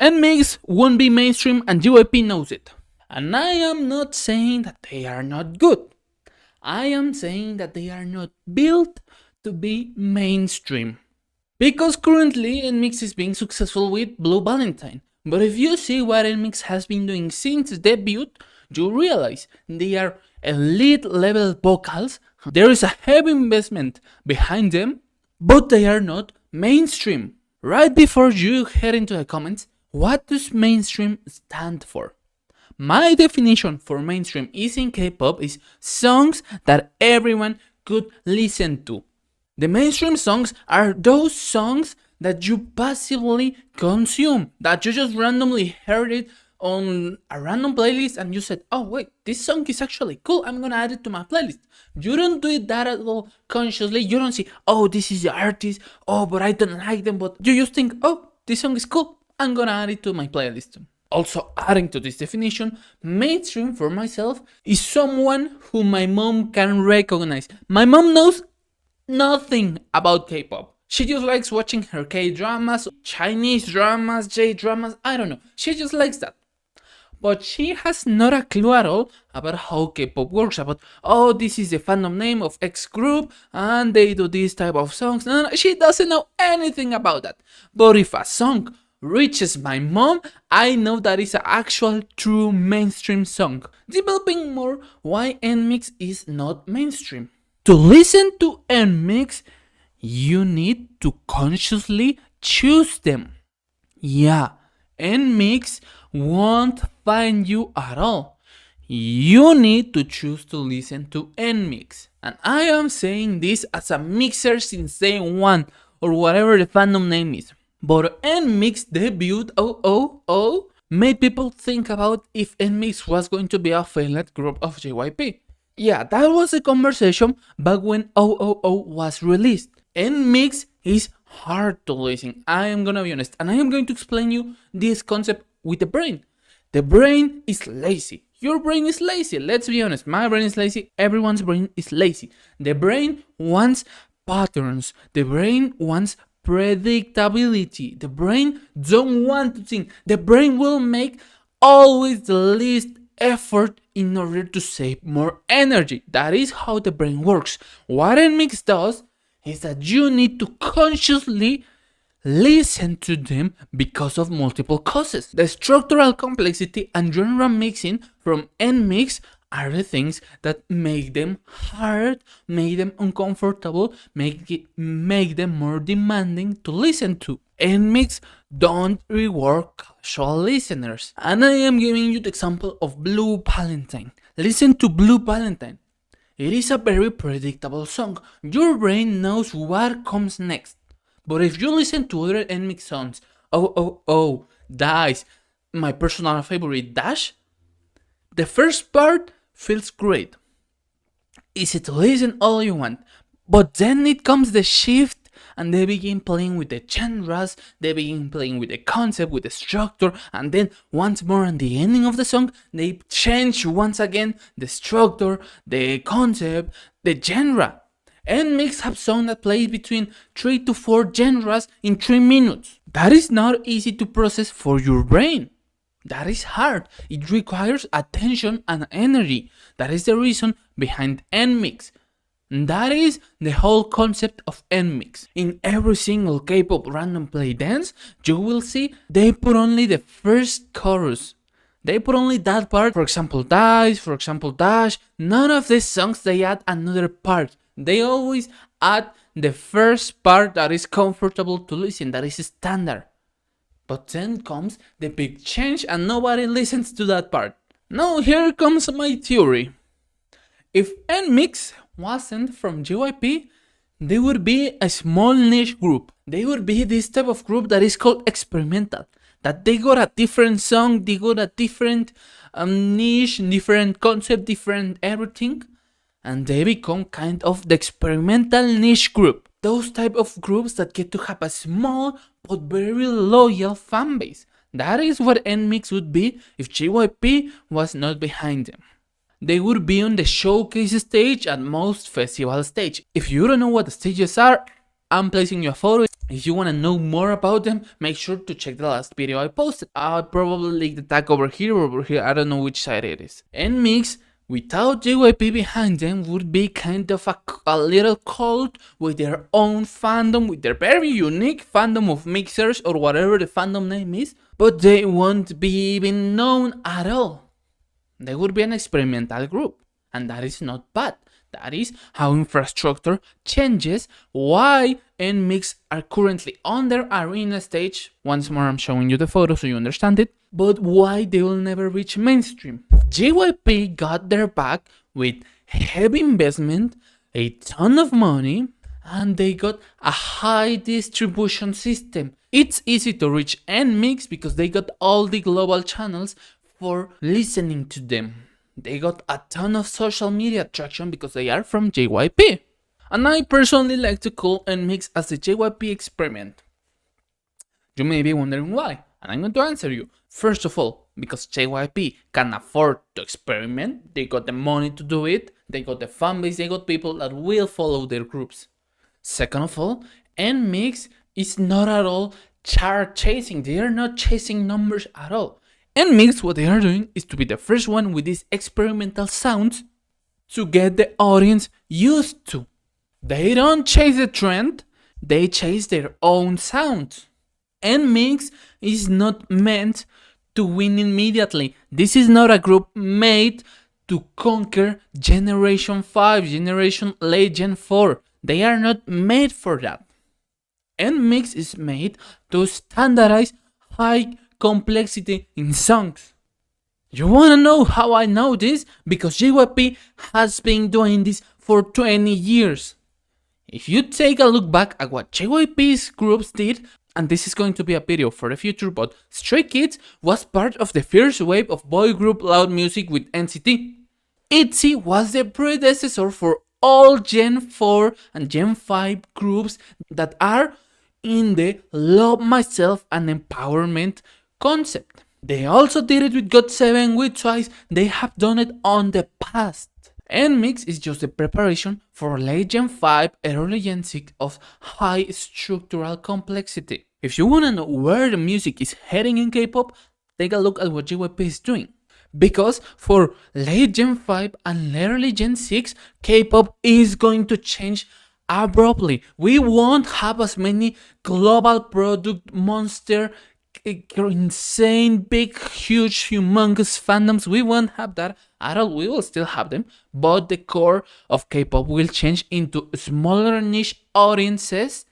Nmixx won't be mainstream and JYP knows it. And I am not saying that they are not good. I am saying that they are not built to be mainstream. Because currently Nmixx is being successful with Blue Valentine. But if you see what Nmixx has been doing since debut, you realize they are elite level vocals, there is a heavy investment behind them, but they are not mainstream. Right before you head into the comments, what does mainstream stand for? My definition for mainstream is in K-pop is songs that everyone could listen to. The mainstream songs are those songs that you passively consume, that you just randomly heard it on a random playlist and you said, oh wait, this song is actually cool, I'm gonna add it to my playlist. You don't do it that at all consciously. You don't say, oh, this is the artist, oh, but I don't like them, but you just think, oh, this song is cool, I'm gonna add it to my playlist. Also, adding to this definition, mainstream for myself is someone who my mom can recognize. My mom knows nothing about K-pop. She just likes watching her K-dramas, Chinese dramas, J-dramas, I don't know. She just likes that. But she has not a clue at all about how K-pop works, about, oh, this is the fandom name of X group, and they do this type of songs. No, she doesn't know anything about that. But if a song reaches my mom, I know that it's an actual true mainstream song. Developing more why Nmixx is not mainstream. To listen to Nmixx, you need to consciously choose them. Yeah, Nmixx won't find you at all. You need to choose to listen to Nmixx. And I am saying this as a mixer since day one, or whatever the fandom name is. But Nmixx debut made people think about if Nmixx was going to be a failed group of JYP. Yeah, that was a conversation back when 000 was released. Nmixx is hard to listen, I am gonna be honest, and I am going to explain you this concept with the brain. The brain is lazy. Your brain is lazy, let's be honest. My brain is lazy, everyone's brain is lazy. The brain wants patterns, the brain wants predictability. The brain don't want to think. The brain will make always the least effort in order to save more energy. That is how the brain works. What Nmixx does is that you need to consciously listen to them because of multiple causes. The structural complexity and genre mixing from Nmixx are the things that make them hard, make them uncomfortable, make them more demanding to listen to. Nmixx don't reward casual listeners. And I am giving you the example of Blue Valentine. Listen to Blue Valentine. It is a very predictable song. Your brain knows what comes next. But if you listen to other Nmixx songs, Dice, my personal favorite, Dash, the first part feels great. Easy to listen all you want. But then it comes the shift and they begin playing with the genres, they begin playing with the concept, with the structure, and then once more at the ending of the song, they change once again the structure, the concept, the genre. Nmixx have songs that play between 3 to 4 genres in 3 minutes. That is not easy to process for your brain. That is hard. It requires attention and energy. That is the reason behind Nmixx. That is the whole concept of Nmixx. In every single K-pop random play dance, you will see they put only the first chorus. They put only that part. For example, Dice, for example, Dash. None of these songs they add another part. They always add the first part that is comfortable to listen, that is standard. But then comes the big change and nobody listens to that part. Now here comes my theory. If Nmixx wasn't from JYP, they would be a small niche group. They would be this type of group that is called experimental. That they got a different song, they got a different niche, different concept, different everything. And they become kind of the experimental niche group. Those type of groups that get to have a small but very loyal fan base. That is what Nmixx would be if JYP was not behind them. They would be on the showcase stage at most festival stage. If you don't know what the stages are, I'm placing you a photo If you want to know more about them, make sure to check the last video I posted. I'll probably link the tag over here or over here, I don't know which side it is. Nmixx, without JYP behind them, would be kind of a little cult with their own fandom, with their very unique fandom of mixers or whatever the fandom name is, but they won't be even known at all. They would be an experimental group, and that is not bad. That is how infrastructure changes, why Nmixx are currently on their arena stage. Once more, I'm showing you the photo so you understand it. But why they will never reach mainstream. JYP got their back with heavy investment, a ton of money, and they got a high distribution system. It's easy to reach Nmixx because they got all the global channels for listening to them. They got a ton of social media traction because they are from JYP. And I personally like to call Nmixx as the JYP experiment. You may be wondering why, and I'm going to answer you. First of all, because JYP can afford to experiment, they got the money to do it, they got the fanbase, they got people that will follow their groups. Second of all, Nmixx is not at all chart chasing, they are not chasing numbers at all. Nmixx, what they are doing is to be the first one with these experimental sounds to get the audience used to. They don't chase the trend, they chase their own sound. Nmixx is not meant to win immediately. This is not a group made to conquer Generation 5, late Gen 4. They are not made for that. Nmixx is made to standardize high complexity in songs. You wanna know how I know this? Because JYP has been doing this for 20 years. If you take a look back at what JYP's groups did, and this is going to be a video for the future, but Stray Kids was part of the first wave of boy group loud music with NCT. ITZY was the predecessor for all Gen 4 and Gen 5 groups that are in the love myself and empowerment concept. They also did it with GOT7, with Twice, they have done it on the past. Nmixx is just the preparation for late Gen 5, early Gen 6 of high structural complexity. If you wanna know where the music is heading in K-pop, take a look at what JYP is doing. Because for late Gen 5 and early Gen 6, K-pop is going to change abruptly. We won't have as many global product monster insane, big, huge, humongous fandoms. We won't have that at all. We will still have them, but the core of K-pop will change into smaller niche audiences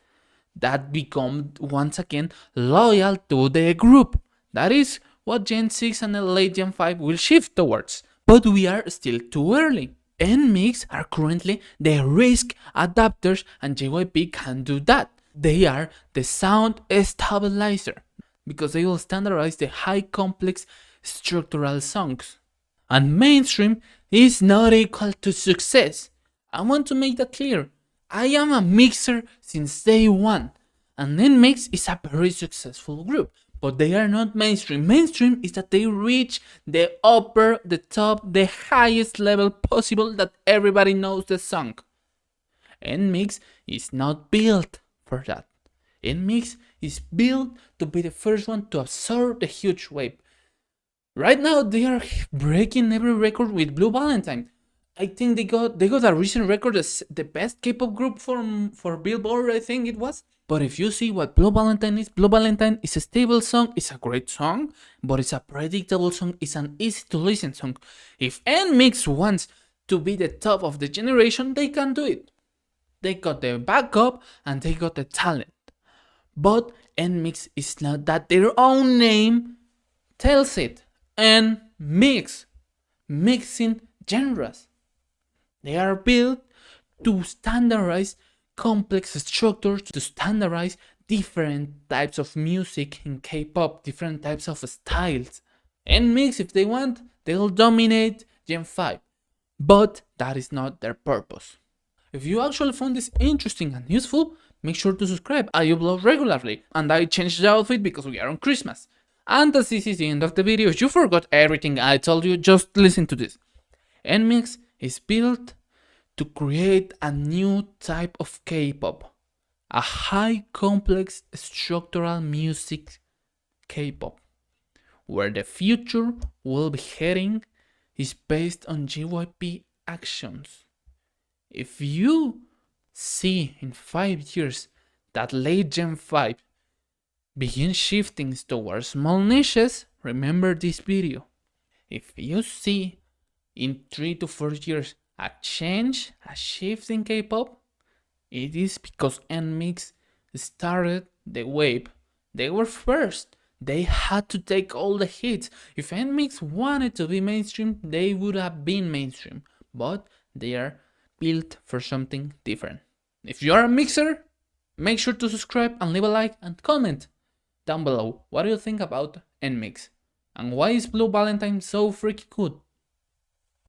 that become once again loyal to the group. That is what Gen 6 and the late Gen 5 will shift towards. But we are still too early. Nmixx are currently the risk adapters, and JYP can do that. They are the sound stabilizer, because they will standardize the high complex structural songs. And mainstream is not equal to success. I want to make that clear. I am a mixer since day one, and Nmixx is a very successful group, but they are not mainstream. Mainstream is that they reach the upper, the top, the highest level possible that everybody knows the song. Nmixx is not built for that. Nmixx is built to be the first one to absorb the huge wave. Right now, they are breaking every record with Blue Valentine. I think they got a recent record as the best K-pop group for Billboard, I think it was. But if you see what Blue Valentine is a stable song, it's a great song, but it's a predictable song, it's an easy to listen song. If Nmixx wants to be the top of the generation, they can do it. They got the backup and they got the talent. But Nmixx is not that. Their own name tells it. Nmixx, mixing genres. They are built to standardize complex structures, to standardize different types of music in K-pop, different types of styles. Nmixx, if they want, they'll dominate Gen 5. But that is not their purpose. If you actually found this interesting and useful, make sure to subscribe. I upload regularly, and I changed the outfit because we are on Christmas. And as this is the end of the video, if you forgot everything I told you, just listen to this. Nmixx is built to create a new type of K-pop. a high complex structural music K-pop, where the future will be heading is based on JYP actions. If you see in 5 years that late Gen 5 begin shifting towards small niches, remember this video. If you see in 3 to 4 years a change, a shift in K-pop, it is because Nmixx started the wave. They were first. They had to take all the hits. If Nmixx wanted to be mainstream, they would have been mainstream. But they are built for something different. If you are a mixer, make sure to subscribe and leave a like and comment down below what do you think about Nmixx. And why is Blue Valentine so freaking good?